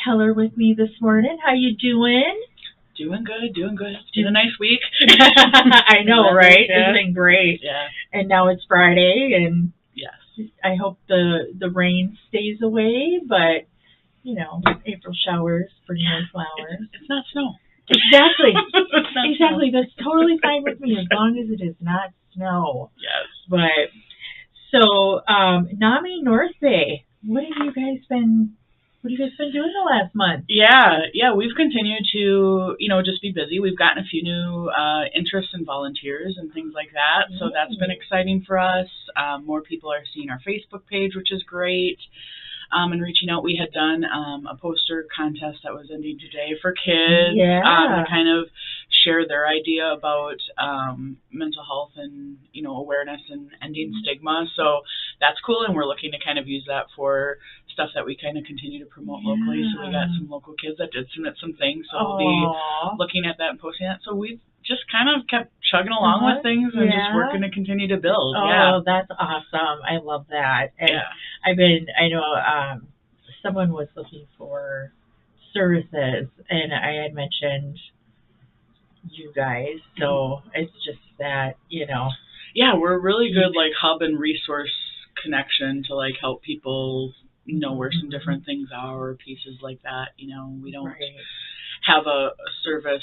Heller with me this morning. How you doing? Doing good, doing good. It's been a nice week. I know, right? Yeah. It's been great. Yeah. And now it's Friday, and Yes. I hope the rain stays away, but, April showers bring no flowers. It's not snow. Exactly. It's not Exactly. snow. That's totally fine with me as long as it is not snow. Yes. But, so, Nami, Northbay, what have you guys been doing the last month? Yeah, we've continued to, just be busy. We've gotten a few new interests and volunteers and things like that, so that's been exciting for us. More people are seeing our Facebook page, which is great. And reaching out, we had done a poster contest that was ending today for kids to kind of share their idea about mental health and, awareness and ending stigma. So that's cool, and we're looking to kind of use that for stuff that we kind of continue to promote locally. So we got some local kids that did submit some things, so we'll be looking at that and posting that. So we've just kind of kept chugging along with things and just working to continue to build. Oh, that's awesome. I love that. And I know someone was looking for services, and I had mentioned you guys, so it's just that, Yeah, we're a really good, hub and resource connection to, help people know where some different things are or pieces like that. We don't have a service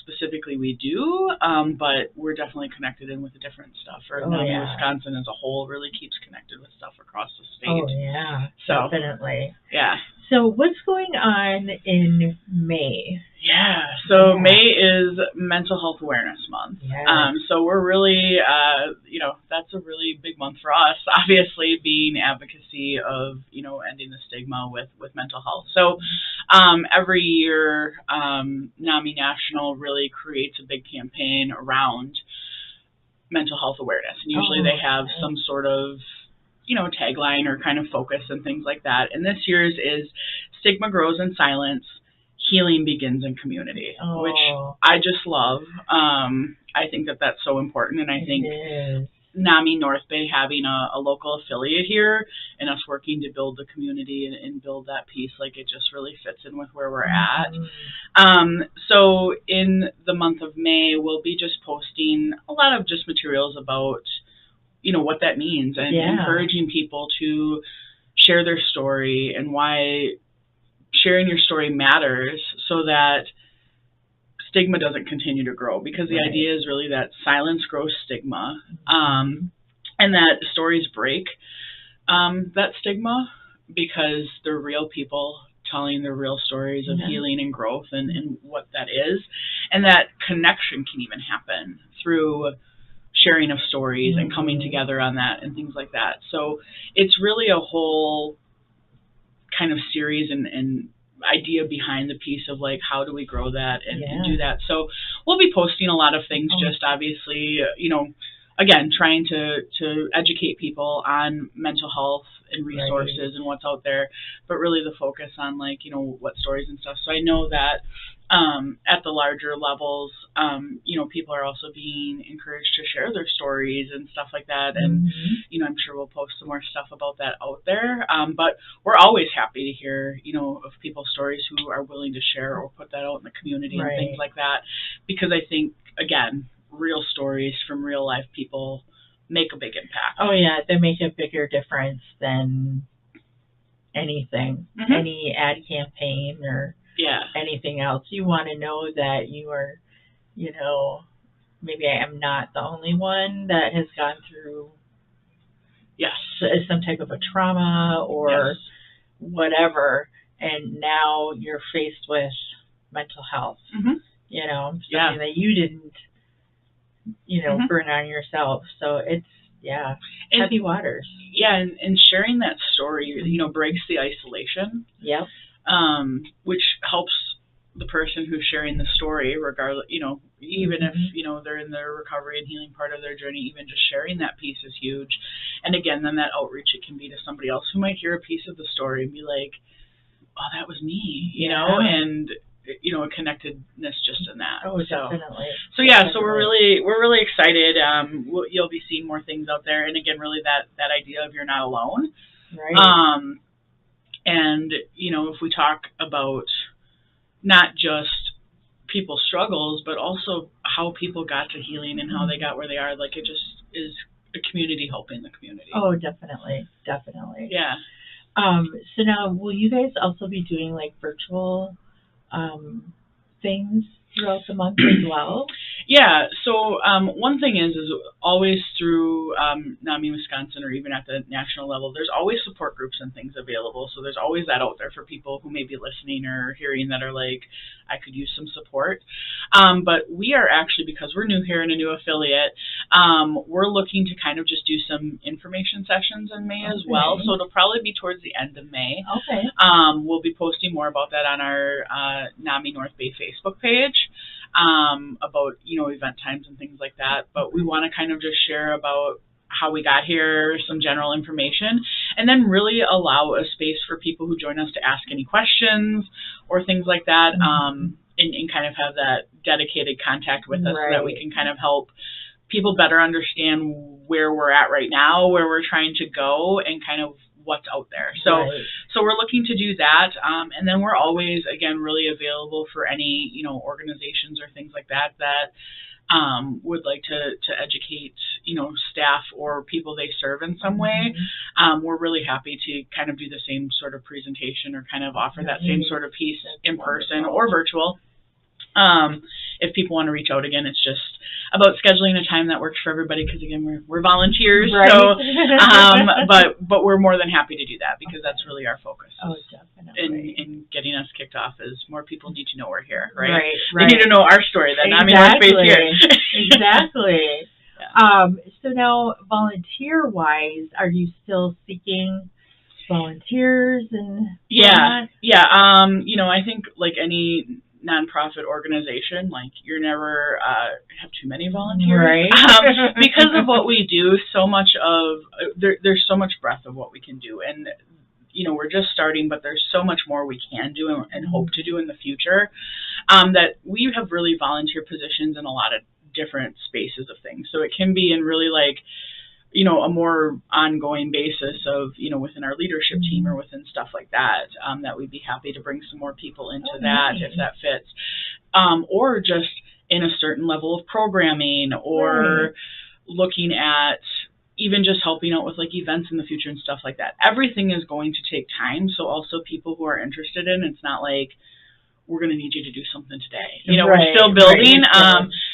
specifically we do, but we're definitely connected in with the different stuff. Nami, Wisconsin as a whole really keeps connected with stuff across the state. Oh, yeah, so, definitely. Yeah. So what's going on in May? Yeah, so May is Mental Health Awareness Month. Yeah. So we're really, that's a really big month for us, obviously, being advocacy of, ending the stigma with mental health. So every year, NAMI National really creates a big campaign around mental health awareness. And usually they have some sort of, tagline or kind of focus and things like that. And this year's is Stigma Grows in Silence, Healing Begins in Community, which I just love. I think that that's so important, and I think NAMI Northbay having a local affiliate here and us working to build the community and build that piece, it just really fits in with where we're at. So in the month of May, we'll be just posting a lot of just materials about what that means and encouraging people to share their story and why sharing your story matters, so that stigma doesn't continue to grow, because the idea is really that silence grows stigma, and that stories break that stigma, because they're real people telling their real stories of healing and growth and what that is, and that connection can even happen through sharing of stories and coming together on that and things like that. So it's really a whole kind of series and idea behind the piece of how do we grow that and do that. So we'll be posting a lot of things, just obviously, again, trying to educate people on mental health and resources and what's out there, but really the focus on what stories and stuff. So I know that at the larger levels, people are also being encouraged to share their stories and stuff like that. And, I'm sure we'll post some more stuff about that out there. But we're always happy to hear, of people's stories who are willing to share or put that out in the community and things like that. Because I think, again, real stories from real life people make a big impact. Oh, yeah, they make a bigger difference than anything, any ad campaign or anything else. You want to know that you are, maybe I am not the only one that has gone through some type of a trauma or whatever, and now you're faced with mental health, something that you didn't, burn on yourself. So it's, heavy waters. Yeah, and sharing that story, breaks the isolation. Yep. Which helps the person who's sharing the story, regardless, even if, they're in their recovery and healing part of their journey, even just sharing that piece is huge. And again, then that outreach, it can be to somebody else who might hear a piece of the story and be like, oh, that was me, and, a connectedness just in that. Oh, definitely. So yeah, so we're really excited. You'll be seeing more things out there. And again, really that idea of you're not alone. Right. And, if we talk about not just people's struggles, but also how people got to healing and how they got where they are, like, it just is a community helping the community. Oh, definitely. Definitely. Yeah. So now, will you guys also be doing like virtual things throughout the month as well? Yeah, so one thing is always through Nami, Wisconsin, or even at the national level, there's always support groups and things available. So there's always that out there for people who may be listening or hearing that are like, I could use some support. But we are actually, because we're new here and a new affiliate, we're looking to kind of just do some information sessions in May as well. So it'll probably be towards the end of May. Okay. We'll be posting more about that on our Nami Northbay Facebook page. About, event times and things like that. But we want to kind of just share about how we got here, some general information, and then really allow a space for people who join us to ask any questions or things like that, and kind of have that dedicated contact with us so that we can kind of help people better understand where we're at right now, where we're trying to go, and kind of what's out there. So we're looking to do that. And then we're always, again, really available for any, organizations or things like that would like to educate, staff or people they serve in some way. We're really happy to kind of do the same sort of presentation or kind of offer that same sort of piece in person or virtual. If people want to reach out, again, it's just about scheduling a time that works for everybody, because again, we're volunteers, so but we're more than happy to do that, because that's really our focus. Oh, definitely. In getting us kicked off is more people need to know we're here, right? Right. They need to know our story. That Nami Northbay's here. Exactly. Yeah. So now, volunteer-wise, are you still seeking volunteers and whatnot? Yeah. I think like any nonprofit organization, like, you're never have too many volunteers, right? Because of what we do, so much of there's so much breadth of what we can do, and we're just starting, but there's so much more we can do and hope to do in the future, that we have really volunteer positions in a lot of different spaces of things. So it can be in really like, a more ongoing basis of, within our leadership team or within stuff like that, that we'd be happy to bring some more people into that if that fits. Or just in a certain level of programming, or looking at even just helping out with like events in the future and stuff like that. Everything is going to take time. So also people who are interested in, it's not like, we're going to need you to do something today. We're still building,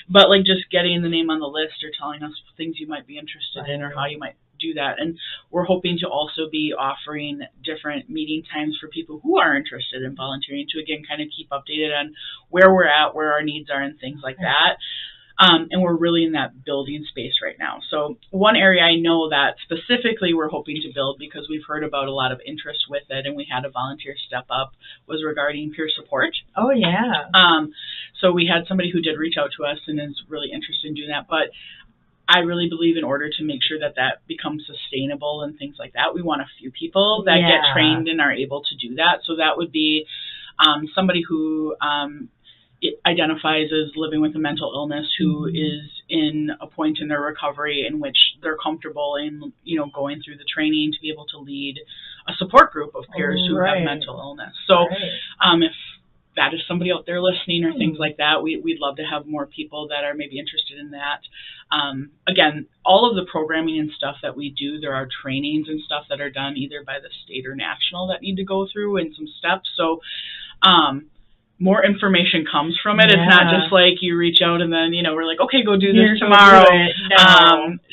but like just getting the name on the list or telling us things you might be interested in or how you might do that. And we're hoping to also be offering different meeting times for people who are interested in volunteering to, again, kind of keep updated on where we're at, where our needs are, and things like that. And we're really in that building space right now. So one area I know that specifically we're hoping to build, because we've heard about a lot of interest with it, and we had a volunteer step up, was regarding peer support. Oh, yeah. So we had somebody who did reach out to us and is really interested in doing that. But I really believe in order to make sure that becomes sustainable and things like that, we want a few people that get trained and are able to do that. So that would be somebody who it identifies as living with a mental illness, who is in a point in their recovery in which they're comfortable in, going through the training to be able to lead a support group of peers who have mental illness. So if that is somebody out there listening or things like that, we'd love to have more people that are maybe interested in that. Again, all of the programming and stuff that we do, there are trainings and stuff that are done either by the state or national that need to go through, and some steps. So more information comes from it. It's not just like you reach out and then, we're like, okay, go do this tomorrow.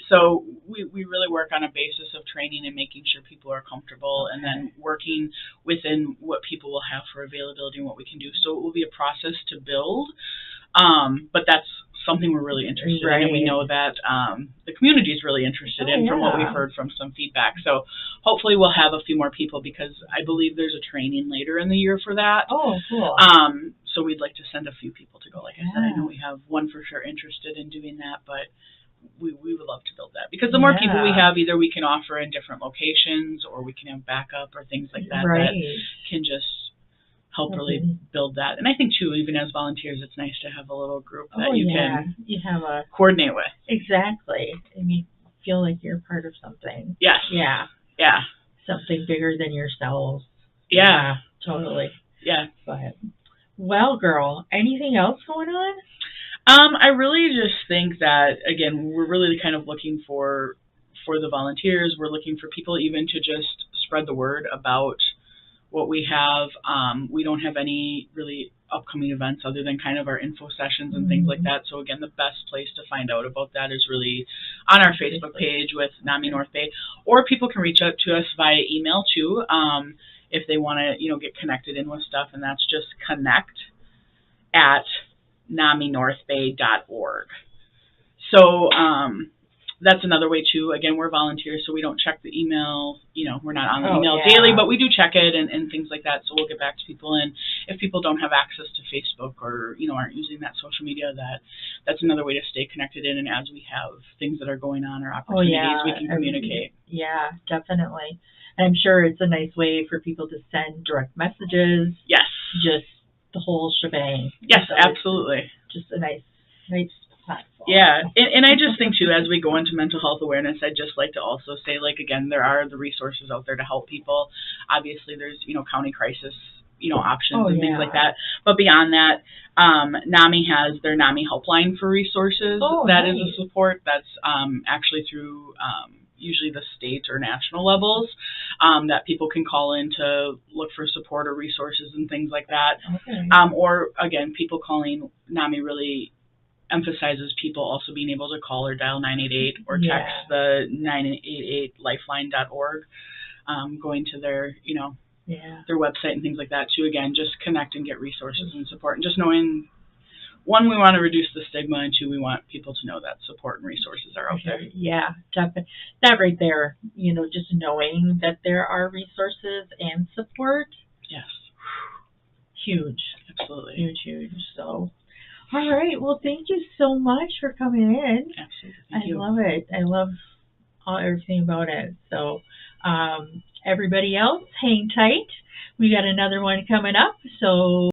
So we really work on a basis of training and making sure people are comfortable, and then working within what people will have for availability and what we can do. So it will be a process to build, but that's something we're really interested in, and we know that the community is really interested in from what we've heard from some feedback. So hopefully we'll have a few more people, because I believe there's a training later in the year for that. Oh, cool. So we'd like to send a few people to go. Like I said, I know we have one for sure interested in doing that, but we would love to build that, because the more people we have, either we can offer in different locations, or we can have backup or things like that that can just help really build that. And I think too, even as volunteers, it's nice to have a little group that you can have a coordinate with. Exactly. And you feel like you're part of something. Yes. Yeah. Yeah. Something bigger than yourselves. Yeah. Totally. Yeah. But, well, girl, anything else going on? I really just think that, again, we're really kind of looking for the volunteers. We're looking for people even to just spread the word about what we have. We don't have any really upcoming events other than kind of our info sessions and things like that. So again, the best place to find out about that is really on our Facebook page with Nami Northbay, or people can reach out to us via email too, if they want to, get connected in with stuff, and that's just connect@naminorthbay.org. So that's another way too. Again, we're volunteers, so we don't check the email. We're not on the email daily, but we do check it and things like that. So we'll get back to people. And if people don't have access to Facebook or aren't using that social media, that's another way to stay connected in. And as we have things that are going on or opportunities, we can communicate. Yeah, definitely. And I'm sure it's a nice way for people to send direct messages. Yes. Just the whole shebang. Yes, so absolutely. Just a nice platform. Yeah, and I just think too, as we go into mental health awareness, I'd just like to also say, again, there are the resources out there to help people. Obviously, there's county crisis options and things like that. But beyond that, NAMI has their NAMI helpline for resources. That is a support that's actually through usually the state or national levels, that people can call in to look for support or resources and things like that. Okay. Or again, people calling NAMI really emphasizes people also being able to call or dial 988 or text the 988lifeline.org, going to their their website and things like that too. Again, just connect and get resources and support, and just knowing, one, we want to reduce the stigma, and two, we want people to know that support and resources are out there. Yeah, definitely. That right there, just knowing that there are resources and support. Yes. Huge. Absolutely. Huge. So, all right. Well, thank you so much for coming in. Absolutely. I love it. I love everything about it. So, everybody else, hang tight. We got another one coming up. So